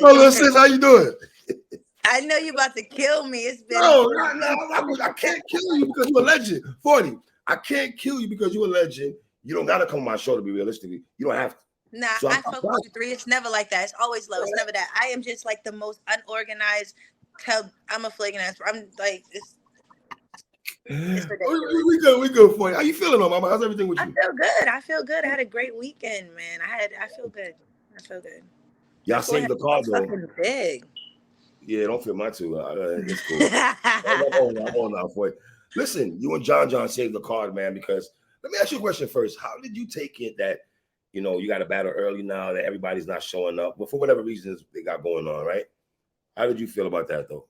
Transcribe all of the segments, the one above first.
Hello, sis, how you doing? I know you about to kill me. It's been I can't kill you because you're a legend. 40. I can't kill you because you're a legend. You don't gotta come on my show to be realistic. You don't have to. Nah, so I fuck with you 3. It's never like that. It's always low. It's never that. I am just like the most unorganized. I'm a flaking ass. I'm like it's ridiculous. We good for you. How you feeling, though, mama? How's everything with you? I feel good. I had a great weekend, man. I feel good. Y'all saved the car, though. Fucking big. Yeah, don't feel my two. It's cool. I'm on now for it. Listen, you and John saved the card, man, because let me ask you a question first. How did you take it that, you know, you got a battle early now that everybody's not showing up, but for whatever reasons they got going on, right? How did you feel about that, though?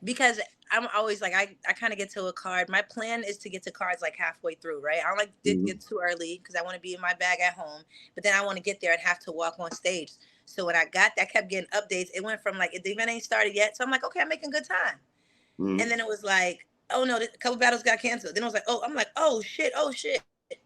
Because I'm always like, I kind of get to a card. My plan is to get to cards like halfway through, right? I don't like to get too early because I want to be in my bag at home, but then I want to get there and have to walk on stage. So when I got that, I kept getting updates. It went from like, the event ain't started yet. So I'm like, okay, I'm making good time. And then it was like, oh no, a couple battles got canceled. Then I was like, oh shit.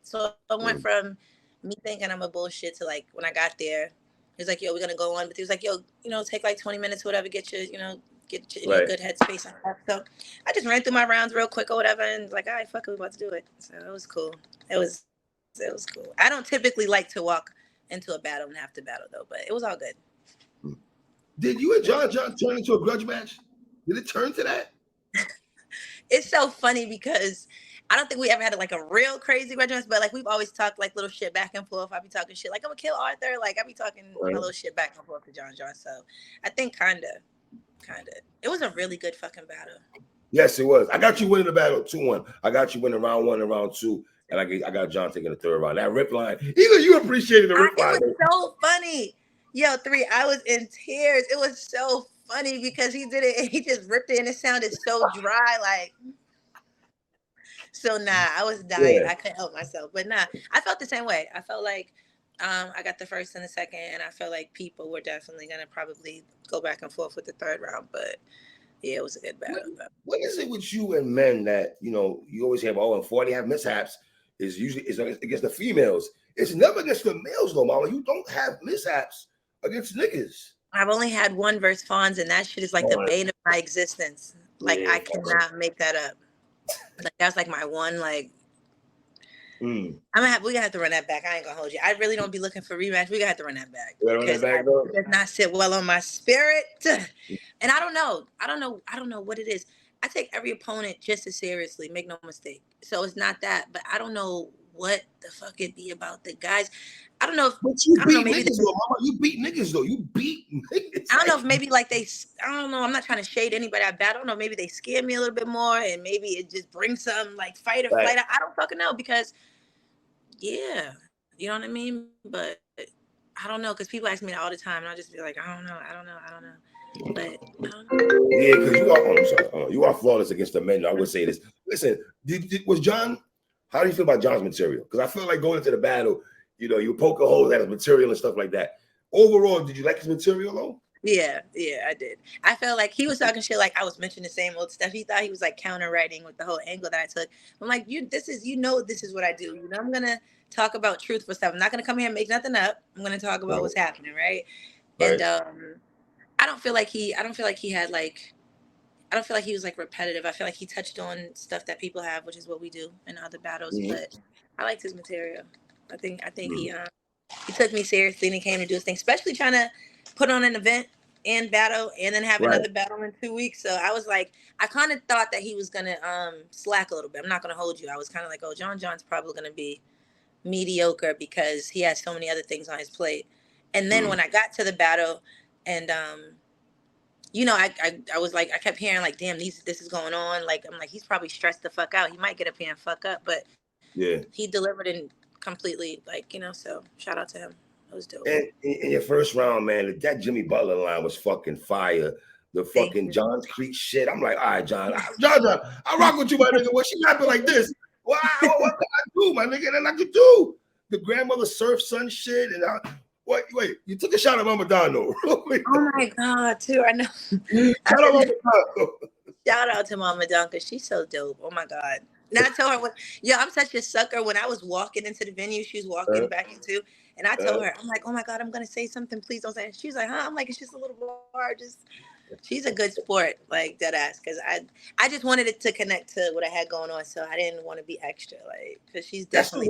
So I went from me thinking I'm a bullshit to like, when I got there, he was like, yo, we're going to go on. But he was like, yo, you know, take like 20 minutes or whatever, get your, you know, get in a good headspace and stuff. So I just ran through my rounds real quick or whatever, and like, all right, fuck it, we about to do it. So it was cool. It was cool. I don't typically like to walk into a battle and have to battle though, but it was all good. Did you and John turn into a grudge match? Did it turn to that? It's so funny because I don't think we ever had like a real crazy grudge match, but like we've always talked like little shit back and forth. I be talking shit like I'm gonna kill Arthur. Like I be talking a little shit back and forth to John. So I think kinda. It was a really good fucking battle. Yes, it was. I got you winning the battle 2-1. I got you winning round 1 and round 2, and I got John taking the third round. That rip line, even you appreciated the rip line. It was so funny. Yo, 3, I was in tears. It was so funny because he did it and he just ripped it and it sounded so dry. Like, so I was dying. Yeah. I couldn't help myself. But I felt the same way. I felt like I got the first and the second, and I felt like people were definitely going to probably go back and forth with the third round. But yeah, it was a good battle. What is it with you and men that, you know, you always have, and 40 have mishaps is usually against the females. It's never against the males, though, mama. You don't have mishaps against niggas. I've only had one versus Fonz, and that shit is like the bane of my existence. Like, I cannot make that up. Like, that's like my one, like, we're gonna have to run that back. I ain't gonna hold you. I really don't be looking for rematch. We're gonna have to run that back. It does not sit well on my spirit. And I don't know what it is. I take every opponent just as seriously, make no mistake. So it's not that, but I don't know what the fuck it be about the guys. I don't know if you beat niggas though. You beat niggas. I don't know if maybe like I don't know. I'm not trying to shade anybody I bat. I don't know. Maybe they scare me a little bit more, and maybe it just brings some like fight or flight. I don't fucking know because, yeah, you know what I mean. But I don't know because people ask me that all the time, and I'll just be like, I don't know. But I don't know. Yeah, because you are. I'm sorry. You are flawless against the men. I would say this. Listen, was John? How do you feel about John's material? Because I feel like going into the battle, you know, you poke a hole at his material and stuff like that. Overall, did you like his material though? Yeah, I did. I felt like he was talking shit like I was mentioning the same old stuff. He thought he was like counter-writing with the whole angle that I took. I'm like, this is what I do. You know, I'm gonna talk about truth for stuff. I'm not gonna come here and make nothing up. I'm gonna talk about what's happening, right? And I don't feel like he was like repetitive. I feel like he touched on stuff that people have, which is what we do in other battles. But I liked his material. I think he took me seriously and he came to do his thing, especially trying to put on an event and battle and then have another battle in 2 weeks. So I was like, I kind of thought that he was gonna slack a little bit. I'm not gonna hold you. I was kind of like, oh, John's probably gonna be mediocre because he has so many other things on his plate. And then when I got to the battle and you know, I was like, I kept hearing like, damn, this is going on. Like, I'm like, he's probably stressed the fuck out. He might get up here and fuck up, but he delivered and completely, like, you know, so shout out to him. It was dope. And in your first round, man, that Jimmy Butler line was fucking fire. The fucking John's Creek shit. I'm like, all right, John, I rock with you, my nigga. What she rapping like this? What can I do, my nigga? And I could do the grandmother surf son shit. And wait, you took a shot at Mama Don, though. Oh my God, too. I know. Shout out to Mama Don because she's so dope. Oh my God. And I told her, I'm such a sucker. When I was walking into the venue, she was walking back into, and I told her, I'm like, oh my God, I'm going to say something. Please don't say it. She's like, huh? I'm like, it's just a little bar. She's a good sport, like dead ass. Because I just wanted it to connect to what I had going on. So I didn't want to be extra, like, because she's definitely.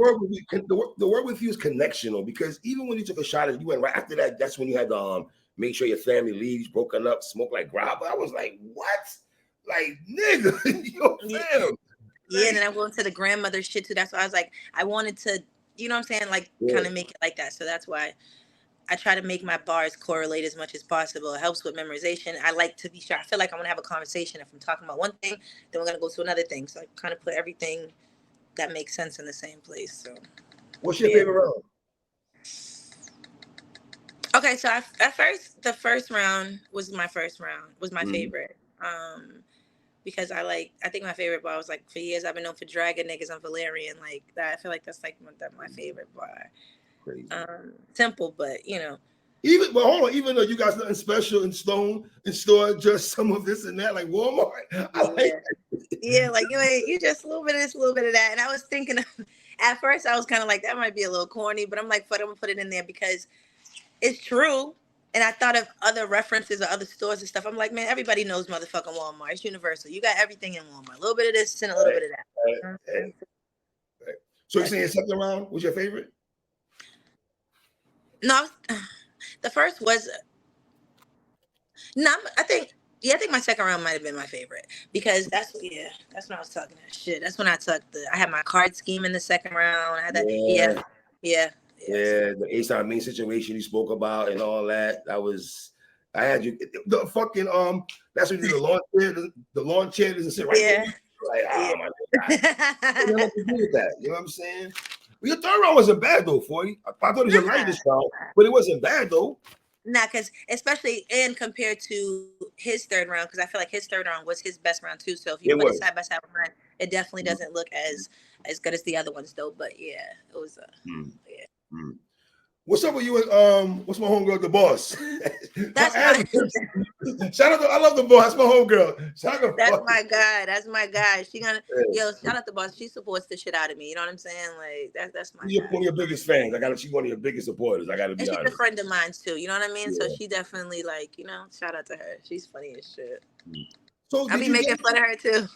That's the word with you is connectional, because even when you took a shot and you went right after that, that's when you had to make sure your family leaves, broken up, smoke like grabber. I was like, what? Like, nigga, your fam. Yeah, and then I went to the grandmother shit too. That's why I was like, I wanted to, you know what I'm saying? Like, kind of make it like that. So that's why I try to make my bars correlate as much as possible. It helps with memorization. I like to be sure. I feel like I'm going to have a conversation. If I'm talking about one thing, then we're going to go to another thing. So I kind of put everything that makes sense in the same place. So, what's your favorite round? Okay, so the first round was my favorite. Because I think my favorite bar was like, for years I've been known for dragging niggas on Valerian, like that. I feel like that's like my favorite bar. Crazy. Simple, but you know. But hold on, even though you got nothing special in store, just some of this and that, like Walmart. Like you just a little bit of this, a little bit of that. And I was thinking, at first I was kind of like, that might be a little corny, but I'm like, fuck, I'm gonna put it in there because it's true. And I thought of other references or other stores and stuff. I'm like, man, everybody knows motherfucking Walmart. It's universal. You got everything in Walmart. A little bit of this and a little bit of that. Right. So you're saying second round was your favorite? No, the first was. No, I think my second round might have been my favorite because that's when I was talking that shit. That's when I had my card scheme in the second round. I had that. Yeah. The Ace Mean situation you spoke about and all that. I had you the fucking that's when you do the lawn chair doesn't sit right there. Like, my God. You know what to do with that. You know what I'm saying? Well, your third round wasn't bad though, for you. I thought it was your lightest round, but it wasn't bad though. Nah, because especially compared to his third round, because I feel like his third round was his best round too. So if you put it side by side with mine, it definitely doesn't look as good as the other ones though. But yeah, it was What's up with you and what's my homegirl, the boss? That's shout out I love the boss. That's my homegirl. That's my guy. She gonna shout out the boss. She supports the shit out of me. You know what I'm saying? Like that's my. You're one of your biggest fans. She's one of your biggest supporters. I gotta be honest. She's a friend of mine too. You know what I mean? So she definitely shout out to her. She's funny as shit. So I'll be making fun of her too.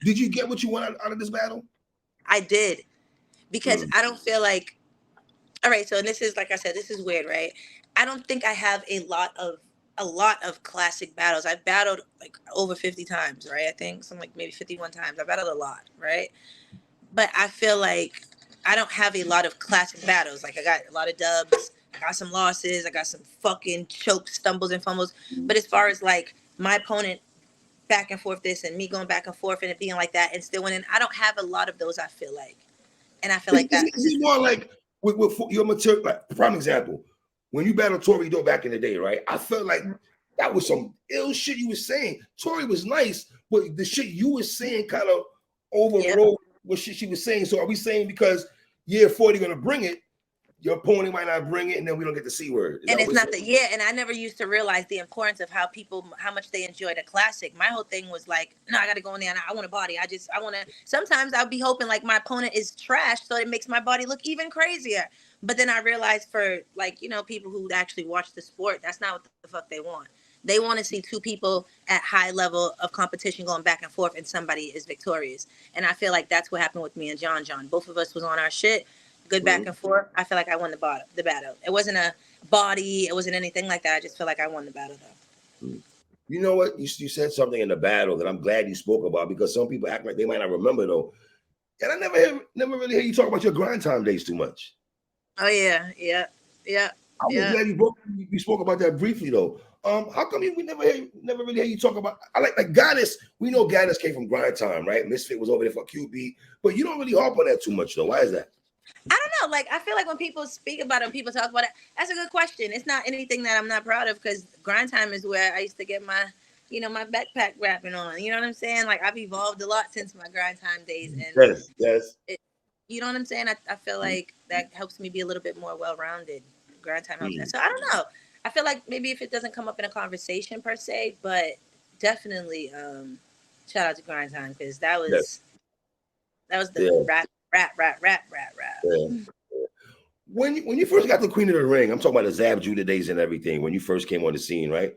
Did you get what you want out of this battle? I did, because I don't feel like. All right, so this is, like I said, this is weird, right? I don't think I have a lot of classic battles. I've battled like over 50 times, right? I think some like maybe 51 times. I battled a lot, right? But I feel like I don't have a lot of classic battles. Like I got a lot of dubs, I got some losses, I got some fucking chokes, stumbles, and fumbles. But as far as like my opponent back and forth this and me going back and forth and it being like that and still winning, I don't have a lot of those, I feel like. And I feel like that's more like with your material, like prime example, when you battled Tori Doe back in the day, right? I felt like that was some ill shit you were saying. Tori was nice, but the shit you were saying kind of overrode what shit she was saying. So are we saying because 40 gonna bring it, your opponent might not bring it, and then we don't get the C word? And it's not and I never used to realize the importance of how much they enjoyed a classic. My whole thing was like, no, I got to go in there and I want a body. I want to, sometimes I'll be hoping like my opponent is trash so it makes my body look even crazier. But then I realized for people who actually watch the sport, that's not what the fuck they want. They want to see two people at high level of competition going back and forth and somebody is victorious. And I feel like that's what happened with me and John. Both of us was on our shit. Good back and forth. I feel like I won the battle. It wasn't a body. It wasn't anything like that. I just feel like I won the battle though. You know what? You said something in the battle that I'm glad you spoke about, because some people act like they might not remember though. And I never really hear you talk about your grind time days too much. Oh yeah. I was glad you spoke about that briefly though. How come we never really hear you talk about? I like Goddess. We know Goddess came from grind time, right? Misfit was over there for QB, but you don't really harp on that too much though. Why is that? I don't know. Like, I feel like when people speak about it, when people talk about it, that's a good question. It's not anything that I'm not proud of, because grind time is where I used to get my, my backpack rapping on. You know what I'm saying? Like, I've evolved a lot since my grind time days. And yes. You know what I'm saying? I feel like that helps me be a little bit more well-rounded. Grind time helps that. So I don't know. I feel like maybe if it doesn't come up in a conversation per se, but definitely shout out to grind time, because that was That was the rap. Yeah. When you first got the Queen of the Ring, I'm talking about the Zab Judah days and everything. When you first came on the scene, right?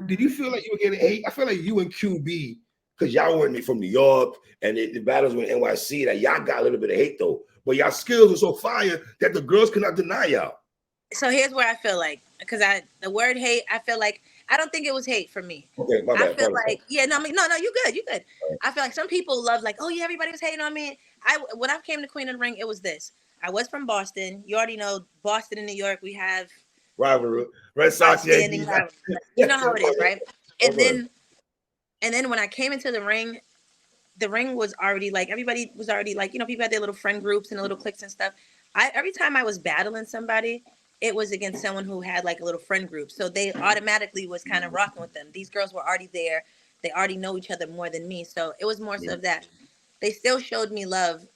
Did you feel like you were getting hate? I feel like you and QB, because y'all weren't from New York, and the battles with NYC, that y'all got a little bit of hate though. But y'all skills were so fire that the girls could not deny y'all. So here's where I feel like, because the word hate, I feel like I don't think it was hate for me. Okay, my bad. I feel like you good. Right. I feel like some people love like, oh yeah, everybody was hating on me. When I came to Queen of the Ring, it was this. I was from Boston. You already know Boston and New York. We have rivalry, Red Sox, Yankees. You know how it is, right? And then when I came into the ring was already like, everybody was already like, people had their little friend groups and little cliques and stuff. Every time I was battling somebody, it was against someone who had like a little friend group. So they automatically was kind of rocking with them. These girls were already there. They already know each other more than me. So it was more so of that. They still showed me love.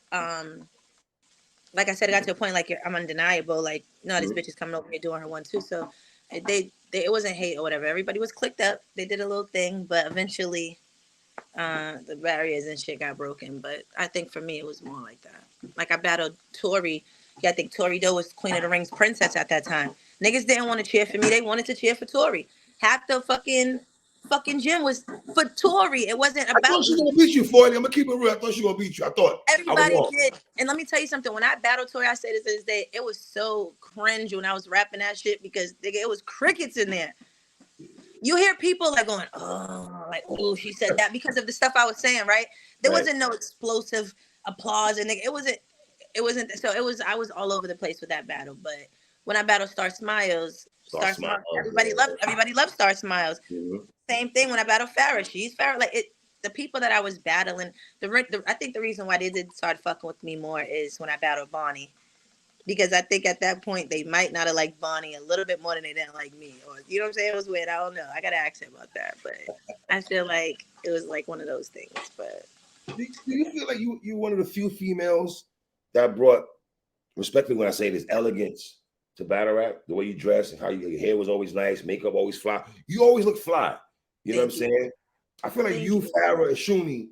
Like I said, it got to a point like I'm undeniable. Like, no, this bitch is coming over here doing her 1-2. So it wasn't hate or whatever. Everybody was clicked up. They did a little thing, but eventually the barriers and shit got broken. But I think for me, it was more like that. Like I battled Tori. Yeah, I think Tori Doe was Queen of the Ring's princess at that time. Niggas didn't want to cheer for me. They wanted to cheer for Tori. Half the fucking gym was for Tori. It wasn't about. I thought she was gonna beat you, Floyd. I'm gonna keep it real. I thought she was gonna beat you. I thought everybody did. And let me tell you something. When I battled Tori, I say this to this day, it was so cringe when I was rapping that shit because it was crickets in there. You hear people like going, oh, like, oh, she said that because of the stuff I was saying, right? There wasn't no explosive applause, and it wasn't. So I was all over the place with that battle. But when I battled Star Smiles, everybody loved Star Smiles. Mm-hmm. Same thing when I battled Farrah. She's Farrah. Like the people that I was battling, I think the reason why they did start fucking with me more is when I battled Bonnie. Because I think at that point they might not have liked Bonnie a little bit more than they didn't like me. Or you know what I'm saying? It was weird. I don't know. I gotta ask her about that. But I feel like it was like one of those things. But do you feel like you one of the few females that brought, respectfully when I say this, elegance to battle rap? The way you dress and how your hair was always nice, makeup always fly. You always look fly. You know what I'm saying? I feel like Farrah, and Shuni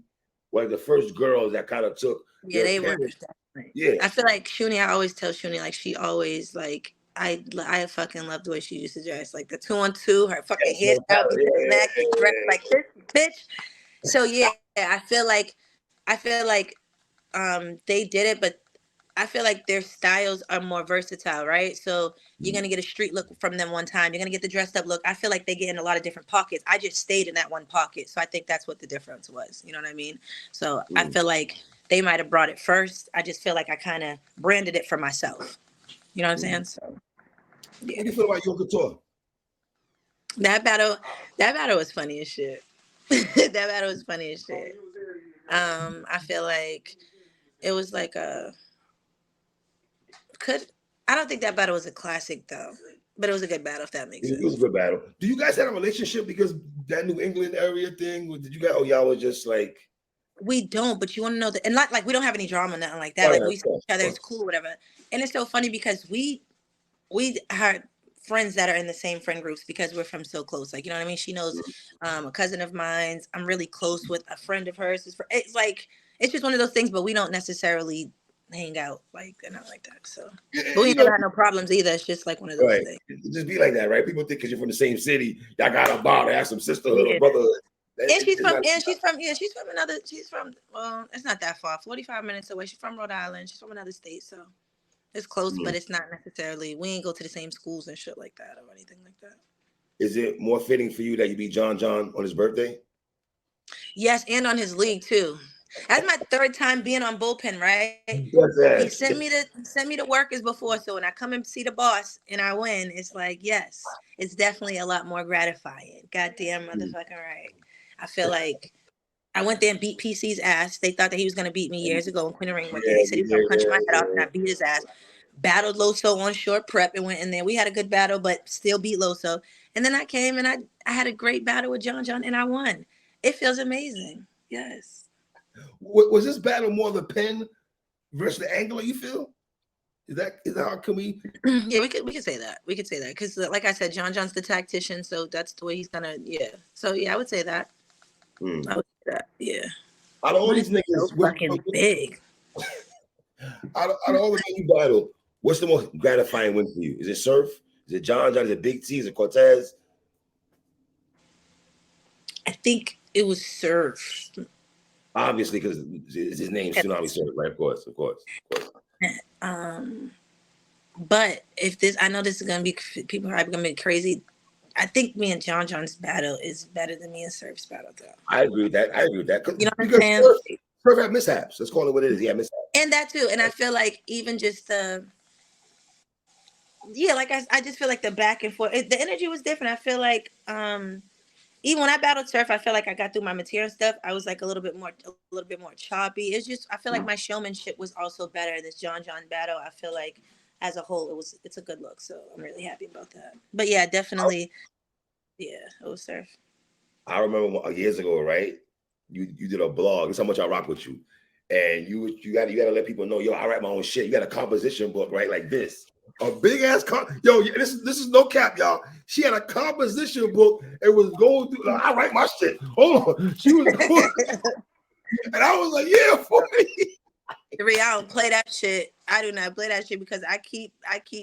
were like the first girls that kind of took. Yeah, they were. Yeah, I feel like Shuni. I always tell Shuni like she always like I fucking love the way she used to dress, like the 2-on-2, her fucking hairstyle, neck, dress like this bitch. So yeah, I feel like they did it, but I feel like their styles are more versatile, right? So you're going to get a street look from them one time. You're going to get the dressed up look. I feel like they get in a lot of different pockets. I just stayed in that one pocket. So I think that's what the difference was. You know what I mean? So I feel like they might have brought it first. I just feel like I kind of branded it for myself. You know what I'm saying? So, yeah. What do you feel about Yo Couture? That battle was funny as shit. That battle was funny as shit. I feel like it was like I don't think that battle was a classic though, but it was a good battle if that makes sense. It was a good battle. Do you guys have a relationship because that New England area thing? Did you guys? Oh, y'all were just like. We don't, but you want to know that, and not like we don't have any drama, nothing like that. We see each other, it's cool, whatever. And it's so funny because we had friends that are in the same friend groups because we're from so close. Like, you know what I mean? She knows a cousin of mine. I'm really close with a friend of hers. It's like it's just one of those things, but we don't necessarily hang out like not like that. So, but we never had no problems either. It's just like one of those things. It just be like that, right? People think because you're from the same city, y'all got a bond, have some sisterhood or brotherhood. She's from another. Well, it's not that far, 45 minutes away. She's from Rhode Island. She's from another state, so it's close, but it's not necessarily. We ain't go to the same schools and shit like that or anything like that. Is it more fitting for you that you beat John on his birthday? Yes, and on his league too. That's my third time being on Bullpen, right? He sent me the workers before, so when I come and see the boss and I win, it's like, yes, it's definitely a lot more gratifying. Goddamn motherfucking right. I feel like I went there and beat PC's ass. They thought that he was going to beat me years ago when Queen of the Ring went there. They said he was going to punch my head off, and I beat his ass. Battled Loso on short prep and went in there. We had a good battle, but still beat Loso. And then I came and I had a great battle with John and I won. It feels amazing. Yes. Was this battle more the pen versus the angler, you feel? Is that how can we? Yeah, we could say that. We could say that because, like I said, John's the tactician, so that's the way he's gonna. Yeah. So yeah, I would say that. I would say that. Yeah. Out of all these So niggas, fucking big. out of all the men you battle, what's the most gratifying win for you? Is it Surf? Is it John? Is it Big T? Is it Cortez? I think it was Surf. Obviously, because his name Tsunami Surf, right? Of course. But if this, I know this is gonna be, people are gonna be crazy. I think me and John's battle is better than me and Surf's battle, though. I agree with that. You know what I'm Because saying? Surf had mishaps. Let's call it what it is. He had mishaps. And that too. And I feel like even just like I just feel like the back and forth, the energy was different. I feel like even when I battled Surf, I feel like I got through my material stuff. I was like a little bit more choppy. It's just, I feel like my showmanship was also better. This John battle, I feel like as a whole, it's a good look. So I'm really happy about that. But yeah, definitely, it was Surf. I remember years ago, right? You did a blog. That's how much I rock with you. And you gotta let people know, yo, I write my own shit. You got a composition book, right? Like this. A big ass this is no cap, y'all. She had a composition book and was going through. Like, I write my shit. Hold on, she was going, and I was like, yeah, for me. I don't play that shit. I do not play that shit because I keep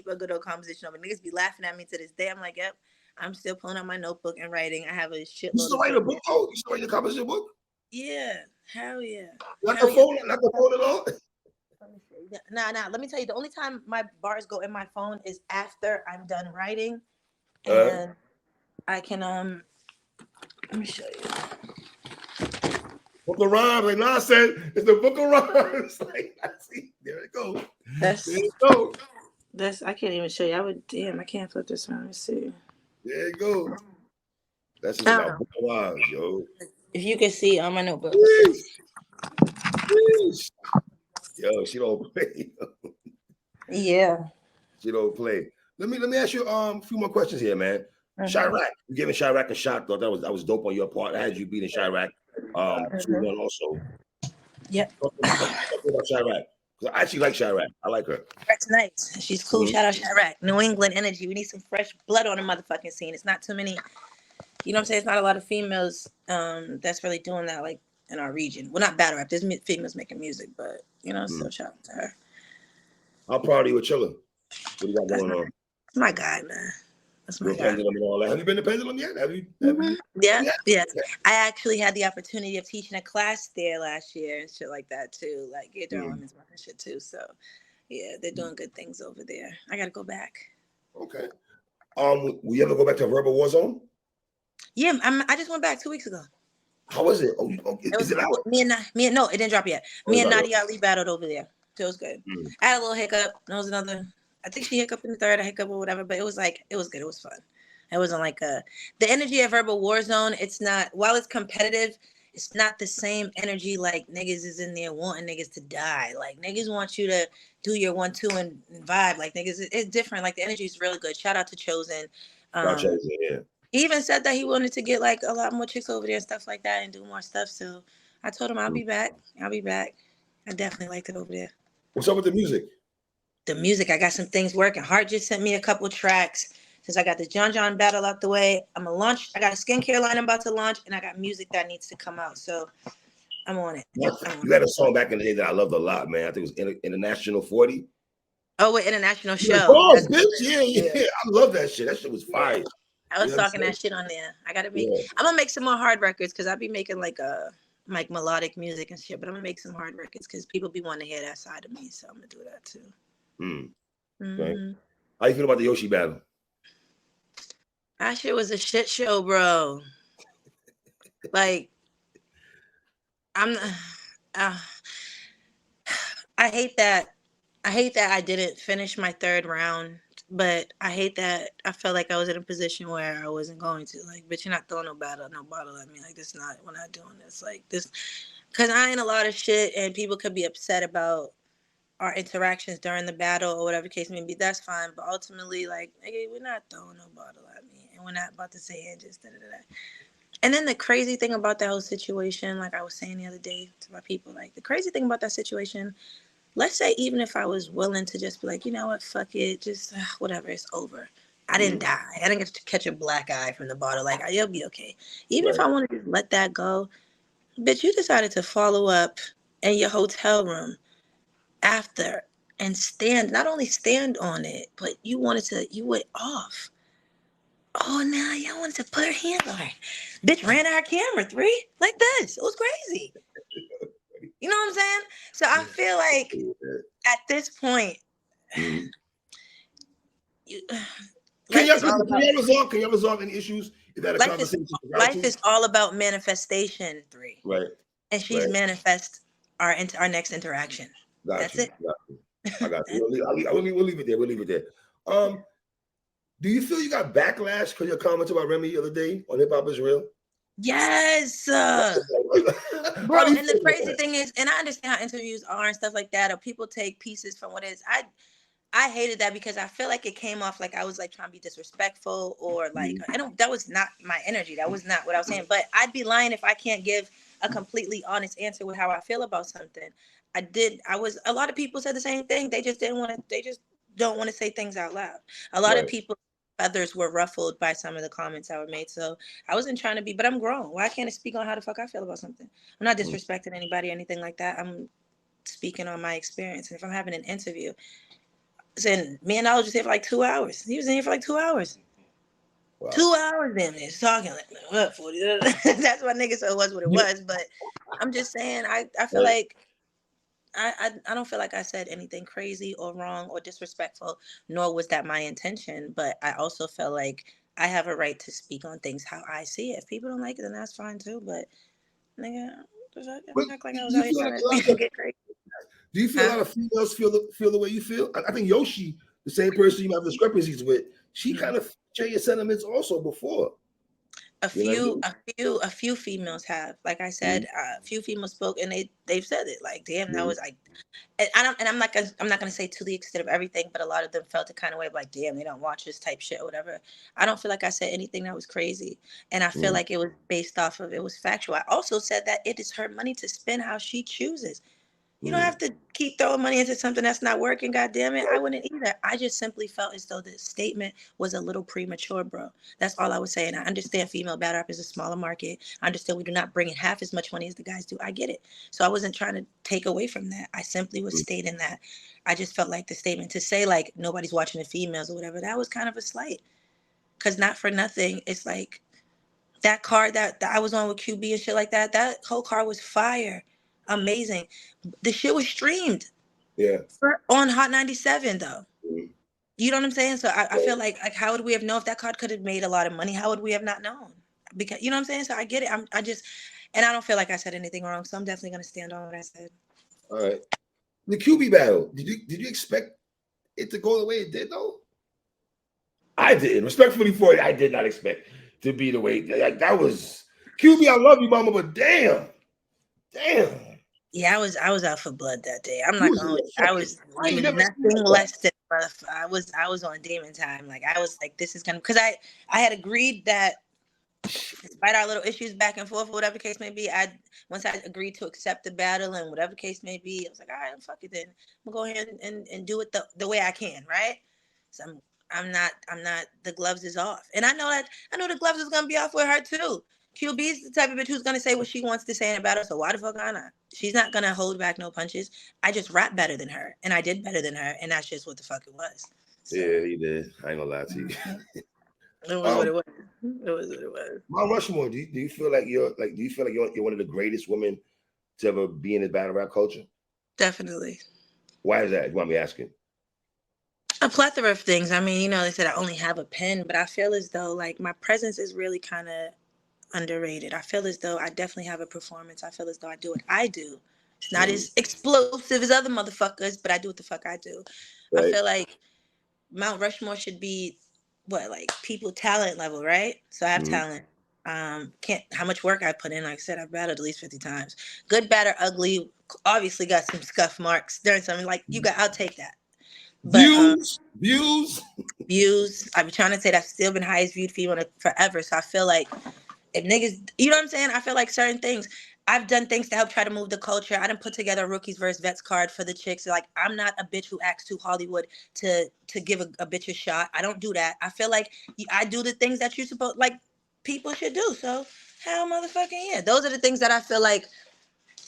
a good old composition of it. Niggas be laughing at me to this day. I'm like, yep, I'm still pulling out my notebook and writing. I have a shitload. You still write a book? Oh, you still write your composition book? Yeah, hell yeah. Not the phone at all. Nah. Let me tell you, the only time my bars go in my phone is after I'm done writing, and I can let me show you. Book of rhymes, like Nas said, it's the book of rhymes. Like, there it goes. There it goes. I can't even show you. I can't flip this around. Let's see. There it goes. That's just about book of rhymes, yo. If you can see on my notebook. Yo, she don't play. Yeah. She don't play. Let me ask you a few more questions here, man. Chirac, you giving Chirac a shot, though. That was dope on your part. I had you beating Chirac 2-1 also. Yep. Talk about Chirac. I actually like Chirac. I like her. Chirac's nice. She's cool. Shout out Chirac. New England energy. We need some fresh blood on the motherfucking scene. It's not too many, you know what I'm saying? It's not a lot of females that's really doing that, like, in our region. Well, not battle rap. There's females making music, but, so shout out to her. How proud of you with Chilla? What do you got going on? That's my guy, man. That's my guy. Pendulum and all that. Have you been to Pendulum yet? Have you? Yeah. I actually had the opportunity of teaching a class there last year and shit like that too. Like, you're doing women's market shit too. So, yeah, they're doing good things over there. I got to go back. Okay. Will you ever go back to Verbal Warzone? Yeah, I just went back 2 weeks ago. How was it? Is it out? No, it didn't drop yet. Me and Nadia Ali battled over there. So it was good. I had a little hiccup. There was another. I think she hiccuped in the third, I hiccup or whatever. But it was good. It was fun. It wasn't like the energy of Verbal Warzone. It's not, while it's competitive, it's not the same energy like niggas is in there wanting niggas to die. Like, niggas want you to do your 1-2 and vibe. Like, niggas, it's different. Like, the energy is really good. Shout out to Chosen. He even said that he wanted to get like a lot more chicks over there and stuff like that and do more stuff. So I told him I'll be back. I definitely liked it over there. What's up with the music? The music, I got some things working. Heart just sent me a couple tracks. Since I got the John battle out the way, I got a skincare line I'm about to launch, and I got music that needs to come out. So I'm on it. You had a song back in the day that I loved a lot, man. I think it was International 40. Oh, wait, International Show. Oh, bitch, yeah. I love that shit. That shit was fire. I was talking that shit on there. I'm gonna make some more hard records because I'll be making like melodic music and shit, but I'm gonna make some hard records because people be wanting to hear that side of me. So I'm gonna do that too. Okay. How you feel about the Yoshi battle? That shit was a shit show, bro. Like, I hate that I didn't finish my third round, but I hate that I felt like I was in a position where I wasn't going to. Like, bitch, you're not throwing no bottle at me. Like, we're not doing this. Like, this, because I ain't a lot of shit, and people could be upset about our interactions during the battle or whatever the case may be. That's fine, but ultimately, like, nigga, we're not throwing no bottle at me, and we're not about to say it just da-da-da-da. And then the crazy thing about that whole situation, like I was saying the other day to my people, like, the crazy thing about that situation, let's say even if I was willing to just be like, you know what, fuck it, just whatever, it's over. I didn't die. I didn't get to catch a black eye from the bottle. Like, you'll be okay. Even if I wanted to let that go, Bitch, you decided to follow up in your hotel room after and not only stand on it, but you went off. Oh, now y'all wanted to put her hands on her. Bitch ran our camera, three, like this. It was crazy. You know what I'm saying? So I feel like at this point, Mm-hmm. life is all about. Can you resolve any issues if that a Life is conversation? life is all about manifestation, three. Right. And she's Right. manifest our next interaction. Got That's you. it. Got you. I got you. We'll leave it there. We'll leave it there. Do you feel you got backlash because your comments about Remy the other day on Hip Hop Is Real? Yes. Bro, and the crazy thing is, and I understand how interviews are and stuff like that, or people take pieces from what it is. I hated that because I feel like it came off like I was like trying to be disrespectful or like that was not my energy. That was not what I was saying. But I'd be lying if I can't give a completely honest answer with how I feel about something. A lot of people said the same thing. They just don't want to say things out loud. A lot of people feathers were ruffled by some of the comments that were made. So I wasn't trying to be, but I'm grown. Why can't I speak on how the fuck I feel about something? I'm not disrespecting anybody or anything like that. I'm speaking on my experience. And if I'm having an interview, saying me and I was just here for like 2 hours. He was in here for like 2 hours. Wow. 2 hours damn near talking like what 40. That's what nigga, so it was what it was. But I'm just saying I feel like I don't feel like I said anything crazy or wrong or disrespectful, nor was that my intention. But I also feel like I have a right to speak on things how I see it. If people don't like it, then that's fine too. But nigga, act like I was out here trying to get crazy. Do you feel a lot of females feel the way you feel? I think Yoshi, the same person you have discrepancies with, she kind of shared your sentiments also before. A few females have, like I said, a few females spoke and they've said it. Like, damn, that was like, I'm not gonna say to the extent of everything, but a lot of them felt the kind of way of like, damn, they don't watch this type shit or whatever. I don't feel like I said anything that was crazy, and I feel like it was based off of, it was factual. I also said that it is her money to spend how she chooses. You don't have to keep throwing money into something that's not working. God damn it, I wouldn't either. I just simply felt as though the statement was a little premature, bro. That's all I was saying. I understand female battle rap is a smaller market. I understand we do not bring in half as much money as the guys do. I get it. So I wasn't trying to take away from that. I simply was stating that. I just felt like the statement to say like nobody's watching the females or whatever, that was kind of a slight. Because not for nothing, it's like that card that I was on with QB and shit like that, that whole card was fire. Amazing. The shit was streamed. Yeah. On Hot 97 though. You know what I'm saying? So I feel like how would we have known if that card could have made a lot of money? How would we have not known? Because you know what I'm saying? So I get it. I don't feel like I said anything wrong. So I'm definitely gonna stand on what I said. All right. The QB battle. Did you expect it to go the way it did though? I didn't. Respectfully for it, I did not expect to be the way that was QB. I love you, mama, but damn. Yeah, I was out for blood that day. I'm not gonna. I was nothing less than. I was on demon time. Like I was like, this is gonna, because I had agreed that despite our little issues back and forth, whatever the case may be, once I agreed to accept the battle and whatever the case may be, I was like, all right, fuck it then. I'm gonna go ahead and do it the way I can, right? So I'm not the gloves is off, and I know the gloves is gonna be off with her too. QB's the type of bitch who's gonna say what she wants to say in a battle, so why the fuck not? She's not gonna hold back no punches. I just rap better than her, and I did better than her, and that's just what the fuck it was. So, yeah, he did. I ain't gonna lie to you. It was what it was. It was what it was. Mount Rushmore, do you feel like you're one of the greatest women to ever be in the battle rap culture? Definitely. Why is that? You want me asking? A plethora of things. I mean, they said I only have a pen, but I feel as though like my presence is really kind of underrated. I feel as though I definitely have a performance. I feel as though I do what I do. It's not as explosive as other motherfuckers, but I do what the fuck I do. Right. I feel like Mount Rushmore should be like people talent level, right? So I have talent. How much work I put in. Like I said, I've battled at least 50 times. Good, bad, or ugly. Obviously got some scuff marks. There's something like I'll take that. But, views. I've been trying to say that's still been highest viewed female forever. So I feel like if niggas, you know what I'm saying? I feel like certain things, I've done things to help try to move the culture. I didn't put together a rookies versus vets card for the chicks. Like, I'm not a bitch who acts too Hollywood to give a bitch a shot. I don't do that. I feel like I do the things that you're supposed, like, people should do. So hell motherfucking yeah. Those are the things that I feel like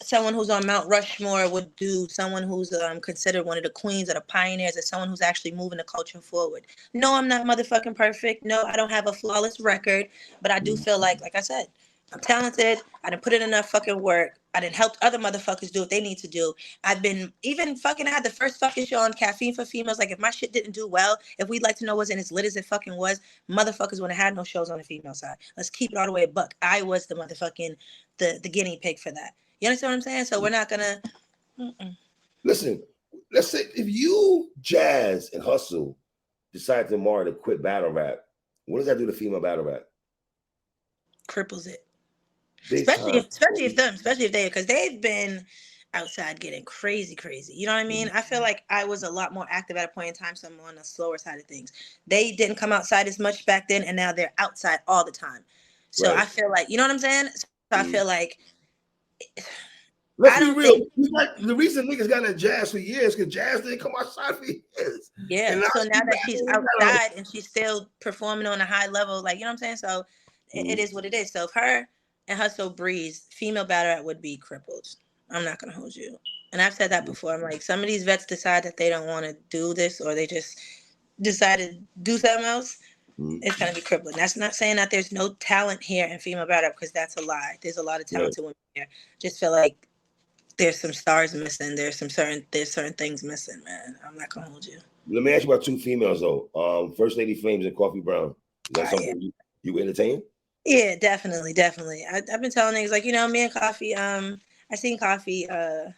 someone who's on Mount Rushmore would do, someone who's considered one of the queens or the pioneers, or someone who's actually moving the culture forward. No, I'm not motherfucking perfect. No, I don't have a flawless record, but I do feel like I said, I'm talented. I didn't put in enough fucking work. I didn't help other motherfuckers do what they need to do. I've been even fucking, I had the first fucking show on Caffeine for Females. Like if my shit didn't do well, if we'd like to know wasn't as lit as it fucking was, motherfuckers wouldn't have had no shows on the female side. Let's keep it all the way a buck. I was the motherfucking, the guinea pig for that. You understand what I'm saying? So we're not gonna listen. Let's say if you, Jazz, and Hustle decide tomorrow to quit battle rap, what does that do to female battle rap? Cripples it. Big Especially time. if they, because they've been outside getting crazy. You know what I mean? I feel like I was a lot more active at a point in time, so I'm on the slower side of things. They didn't come outside as much back then, and now they're outside all the time. So Right. I feel like, you know what I'm saying? So I feel like, let's be real. The reason niggas got into Jazz for years because Jazz didn't come outside for years. Yeah. And so now that she's outside and she's still performing on a high level, like, you know what I'm saying? So it is what it is. So if her and Hustle Breeze, female battle rap would be crippled. I'm not gonna hold you. And I've said that before. I'm like, some of these vets decide that they don't want to do this, or they just decide to do something else. It's gonna be crippling. That's not saying that there's no talent here in female battle rap, because that's a lie. There's a lot of talented women here. Just feel like there's some stars missing. There's certain things missing, man. I'm not gonna hold you. Let me ask you about two females though. First Lady Flames and Coffee Brown. Is that something you entertain? Yeah, definitely. I've been telling niggas, like, you know, me and Coffee. I seen Coffee. What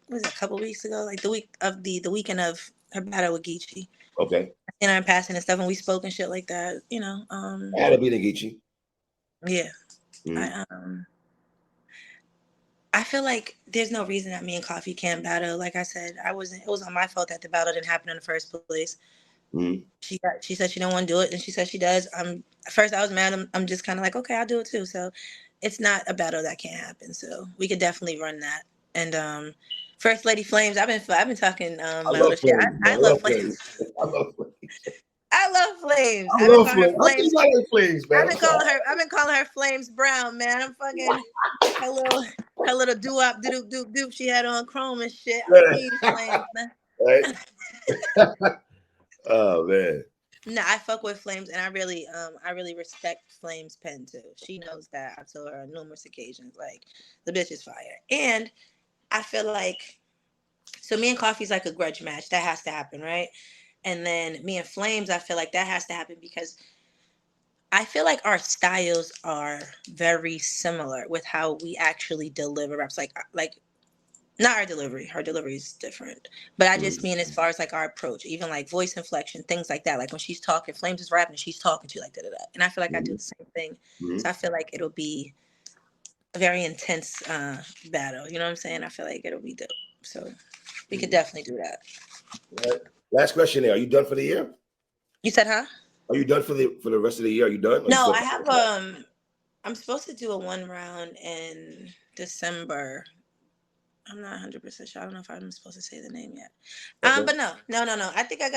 was it, a couple weeks ago? Like the weekend of her battle with Geechee. Okay. And I'm passing and stuff, and we spoke and shit like that. You know. I had to be the Geechee. Yeah. I feel like there's no reason that me and Coffee can't battle. Like I said, it was on my fault that the battle didn't happen in the first place. She said she don't want to do it, and she said she does. At first I was mad. I'm just kind of like, okay, I'll do it too. So it's not a battle that can't happen. So we could definitely run that. And First Lady Flames, I've been talking I love Flames. I love Flames. I love Flames. I love Flames. I love Flames. Flames, man. I've been calling her Flames Brown, man. I'm fucking her little doo-wop doop she had on chrome and shit. I need Flames, man. Right. Oh man. No, I fuck with Flames, and I really respect Flames' pen too. She knows that. I've told her on numerous occasions, like, the bitch is fire. And I feel like, so me and Coffee's like a grudge match. That has to happen, right? And then me and Flames, I feel like that has to happen because I feel like our styles are very similar with how we actually deliver raps. Like not our delivery. Her delivery is different. But I just mean as far as like our approach, even like voice inflection, things like that. Like when she's talking, Flames is rapping, she's talking to you like da-da-da. And I feel like I do the same thing. So I feel like it'll be a very intense battle. You know what I'm saying? I feel like it'll be dope. So we could definitely do that. Right. Last question there. Are you done for the year? You said, huh? Are you done for the rest of the year? Are you done? No, I have I'm supposed to do a 1 round in December. I'm not 100% sure. I don't know if I'm supposed to say the name yet. Okay. But no. I think I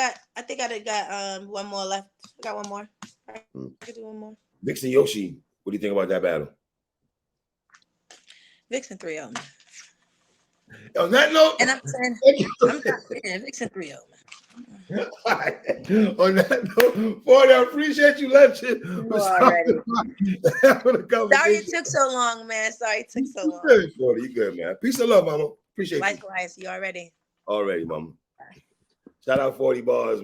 got one more left. I got one more. I could do one more. Vixen Yoshi, what do you think about that battle? Vixen 3-0, man. On that note, and I'm saying Vixen 3-0, man. Right. On that note, Forty, I appreciate you lunching. Sorry it took so long, man. Good, 40, you good, man. Peace and love, mama. Appreciate you. Likewise, you already. Already, mama. Shout out 40 bars, man.